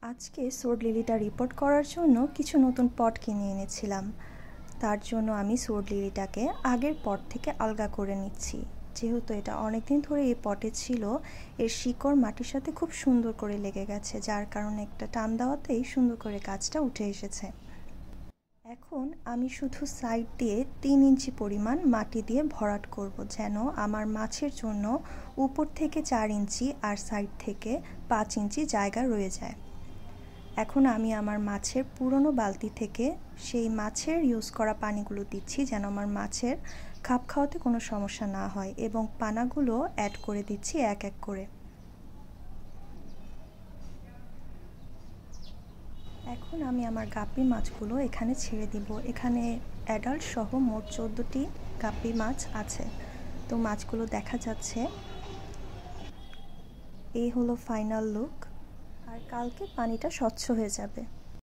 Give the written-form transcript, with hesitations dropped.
আজকে sword লিলিটা report করার জন্য কিছু নতুন পট কিনে এনেছিলাম। তার জন্য আমি সোর্ড লিলিটাকে আগের পট থেকে আলগা করে নিচ্ছি। যেহেতু এটা অনেকদিন ধরে এই পটে ছিল, এর শিকড় মাটির সাথে খুব সুন্দর করে লেগে গেছে, যার কারণে একটা টান দেওয়াতেই সুন্দর করে গাছটা উঠে এসেছে। এখন আমি শুধু সাইড দিয়ে 3 ইঞ্চি পরিমাণ মাটি দিয়ে ভরাট করব, যেন আমার মাছের জন্য উপর থেকে 4 ইঞ্চি আর সাইড থেকে 5 ইঞ্চি জায়গা রয়ে যায়। এখন আমি আমার মাছের পুরনো বালতি থেকে সেই মাছের ইউজ করা পানিগুলো দিচ্ছি, যেন আমার মাছের খাপ খাওয়াতে কোনো সমস্যা না হয়, এবং পানাগুলো অ্যাড করে দিচ্ছি এক এক করে। এখন আমি আমার গাপ্পি মাছগুলো এখানে ছেড়ে দিব। এখানে অ্যাডাল্ট সহ মোট 14টি গাপ্পি মাছ আছে। তো মাছগুলো দেখা যাচ্ছে। এই হলো ফাইনাল লুক। আর কালকে পানিটা স্বচ্ছ হয়ে যাবে।